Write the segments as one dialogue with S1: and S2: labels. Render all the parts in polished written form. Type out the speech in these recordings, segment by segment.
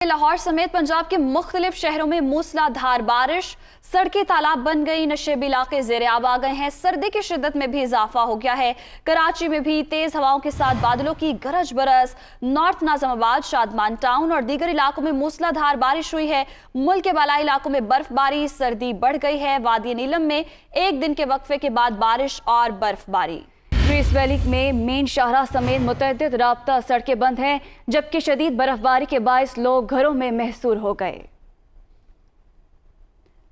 S1: लाहौर समेत पंजाब के मुख्तलिफ शहरों में मूसलाधार बारिश, सड़कें तालाब बन गई, नशेबी इलाके ज़ेरे आब आ गए हैं। सर्दी की शिद्दत में भी इजाफा हो गया है। कराची में भी तेज हवाओं के साथ बादलों की गरज बरस। नॉर्थ नाज़िमाबाद, शादमान टाउन और दीगर इलाकों में मूसलाधार बारिश हुई है। मुल्क के बालाई इलाकों में बर्फबारी, सर्दी बढ़ गई है। वादी नीलम में एक दिन के वक्फे के बाद बारिश और बर्फबारी। ग्रीस वैली में मेन शाहराह समेत मुतअद्दिद राब्ता सड़कें बंद हैं, जबकि शदीद बर्फबारी के बायस लोग घरों में महसूर हो गए।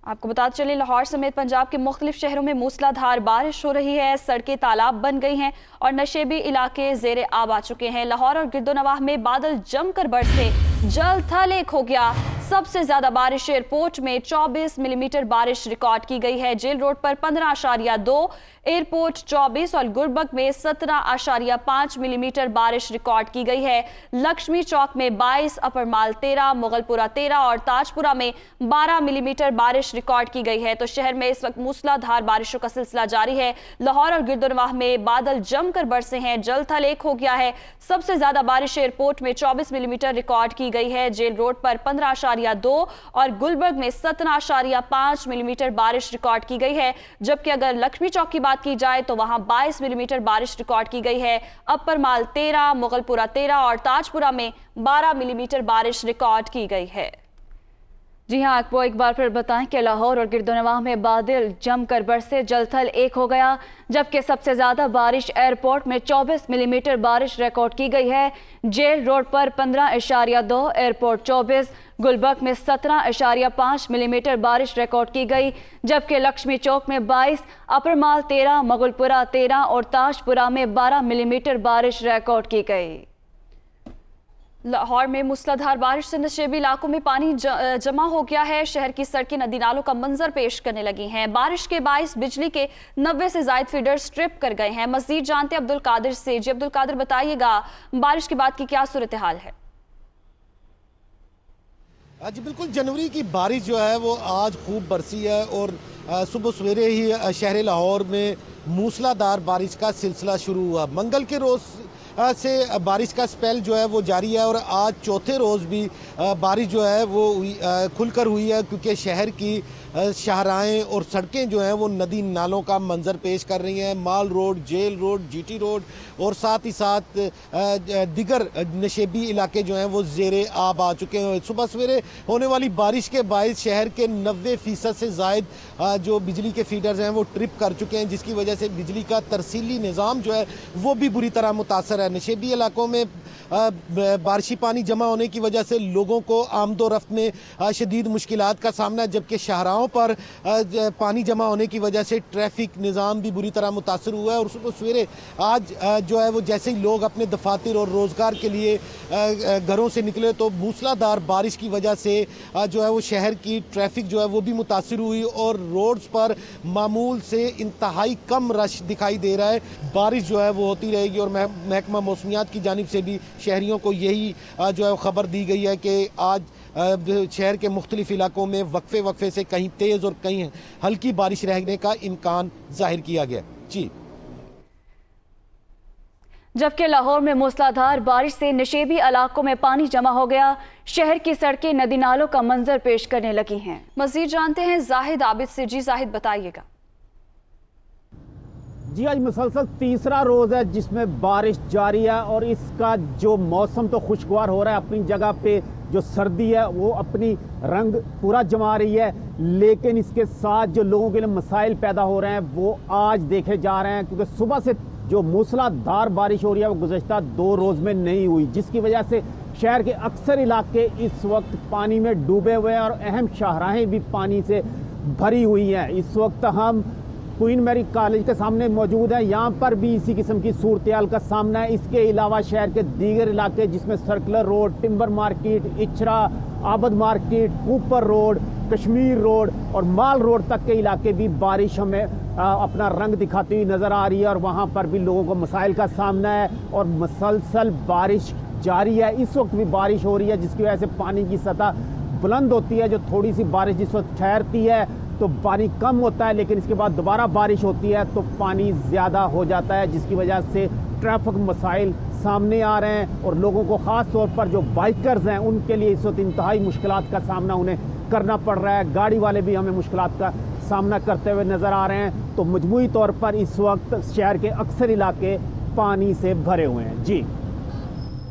S1: आपको बताते चले, लाहौर समेत पंजाब के मुख्तलिफ शहरों में मूसलाधार बारिश हो रही है। सड़कें तालाब बन गई हैं और नशेबी इलाके ज़ेरे आब आ चुके हैं। लाहौर और गिरदोनवाह में बादल जमकर बरसे, जल थल एक हो गया। सबसे ज्यादा बारिश एयरपोर्ट में 24 मिलीमीटर बारिश रिकॉर्ड की गई है। जेल रोड पर 15.2, एयरपोर्ट 24 और गुलबर्ग में 17.5 मिलीमीटर बारिश रिकॉर्ड की गई है। लक्ष्मी चौक में 22, अपर माल 13, मुगलपुरा 13 और ताजपुरा में 12 मिलीमीटर बारिश रिकॉर्ड की गई है। तो शहर में इस वक्त मूसलाधार बारिशों का सिलसिला जारी है। लाहौर और गिरदोनवाह में बादल जमकर बरसे हैं, जल थल एक हो गया है। सबसे ज्यादा बारिश एयरपोर्ट में 24 मिलीमीटर रिकॉर्ड की गई है। जेल रोड पर 15.2 और गुलबर्ग में 17.5 मिलीमीटर बारिश रिकॉर्ड की गई है। जबकि अगर लक्ष्मी चौक की बात की जाए तो वहां 22 मिलीमीटर बारिश रिकॉर्ड की गई है। अपर माल 13, मुगलपुरा 13 और ताजपुरा में 12 मिलीमीटर बारिश रिकॉर्ड की गई है। जी हाँ, आपको एक बार फिर बताएं कि लाहौर और गिरदोनवाह में बादल जमकर बरसे, जलथल एक हो गया। जबकि सबसे ज्यादा बारिश एयरपोर्ट में 24 मिलीमीटर बारिश रिकॉर्ड की गई है। जेल रोड पर 15.2, एयरपोर्ट 24, गुलबर्ग में 17.5 मिलीमीटर बारिश रिकॉर्ड की गई। जबकि लक्ष्मी चौक में 22, अपर माल 13, मुगलपुरा 13 और ताजपुरा में 12 मिलीमीटर बारिश रिकॉर्ड की गई। लाहौर में मूसलाधार बारिश से नशेबी इलाकों में पानी जमा हो गया है। शहर की सड़कें नदी नालों का मंजर पेश करने लगी हैं। बारिश के बायस बिजली के 90 से ज्यादा फीडर स्ट्रिप कर गए हैं। मजीद जानते हैं अब्दुल कादिर से। जी अब्दुल कादिर, बताइएगा बारिश के बाद की क्या सूरत हाल है?
S2: जी बिल्कुल, जनवरी की बारिश जो है वो आज खूब बरसी है और सुबह सवेरे ही शहर लाहौर में मूसलाधार बारिश का सिलसिला शुरू हुआ। मंगल के रोज़ से बारिश का स्पेल जो है वो जारी है और आज चौथे रोज़ भी बारिश जो है वो खुलकर हुई है, क्योंकि शहर की शाहराहें और सड़कें जो हैं वो नदी नालों का मंजर पेश कर रही हैं। Mall road, jail road, GT road और साथ ही साथ दिगर नशेबी इलाके जो हैं वो ज़ेरे आब आ चुके हैं। सुबह सवेरे होने वाली बारिश के बायस शहर के 90% से ज़ायद जो बिजली के फीडर्स हैं वो ट्रिप कर चुके हैं, जिसकी वजह से बिजली का तरसीली निज़ाम जो है वो भी बुरी तरह मुतासर है। नशेबी इलाकों में बारिशी पानी जमा होने की वजह से लोगों को आमदोरफ्त में शदीद मुश्किलात का सामना है, जबकि शाहराहों पर पानी जमा होने की वजह से ट्रैफिक निज़ाम भी बुरी तरह मुतासर हुआ है। और सुबह सवेरे आज जो है वो जैसे ही लोग अपने दफातर और रोज़गार के लिए घरों से निकले तो मूसलाधार बारिश की वजह से जो है वो शहर की ट्रैफिक जो है वो भी मुतासर हुई और रोड्स पर मामूल से इंतहाई कम रश दिखाई दे रहा है। बारिश जो है वो होती रहेगी और महकमा मौसमियात की जानिब से भी शहरियों को यही जो है खबर दी गई है कि आज शहर के मुख्तलिफ इलाकों में वक्फे से कहीं तेज़ और कहीं हल्की बारिश रहने का इम्कान जाहिर किया गया। जी,
S1: जबकि लाहौर में मूसलाधार बारिश से नशेबी इलाकों में पानी जमा हो गया। शहर की सड़कें नदी नालों का मंजर पेश करने लगी हैं। मजीद जानते हैं जाहिद आबिद से। जी जाहिद, बताइएगा।
S3: जी, आज मुसलसल तीसरा रोज़ है जिसमें बारिश जारी है और इसका जो मौसम तो खुशगवार हो रहा है। अपनी जगह पे जो सर्दी है वो अपनी रंग पूरा जमा रही है, लेकिन इसके साथ जो लोगों के लिए मसाइल पैदा हो रहे हैं वो आज देखे जा रहे हैं, क्योंकि सुबह से जो मूसलाधार बारिश हो रही है वो गुज़श्ता 2 रोज़ में नहीं हुई, जिसकी वजह से शहर के अक्सर इलाके इस वक्त पानी में डूबे हुए हैं और अहम शाहराहें भी पानी से भरी हुई हैं। इस वक्त हम क्वीन मैरी कॉलेज के सामने मौजूद है। यहाँ पर भी इसी किस्म की सूरत का सामना है। इसके अलावा शहर के दीगर इलाके जिसमें circular road, timber market, Ichhra, Abid market, Cooper road, Kashmir road और माल रोड तक के इलाके भी बारिश हमें अपना रंग दिखाती हुई नज़र आ रही है और वहाँ पर भी लोगों को मसाइल का सामना है और मुसलसल बारिश जारी है। इस वक्त भी बारिश हो रही है, जिसकी वजह से पानी की सतह बुलंद होती है। जो थोड़ी सी बारिश जिस वक्त ठहरती है तो पानी कम होता है, लेकिन इसके बाद दोबारा बारिश होती है तो पानी ज़्यादा हो जाता है, जिसकी वजह से ट्रैफिक मसाइल सामने आ रहे हैं और लोगों को ख़ास तौर पर जो बाइकर्स हैं उनके लिए इस वक्त इंतहाई मुश्किलात का सामना उन्हें करना पड़ रहा है। गाड़ी वाले भी हमें मुश्किलात का सामना करते हुए नज़र आ रहे हैं। तो मजमूई तौर पर इस वक्त शहर के अक्सर इलाके पानी से भरे हुए हैं। जी।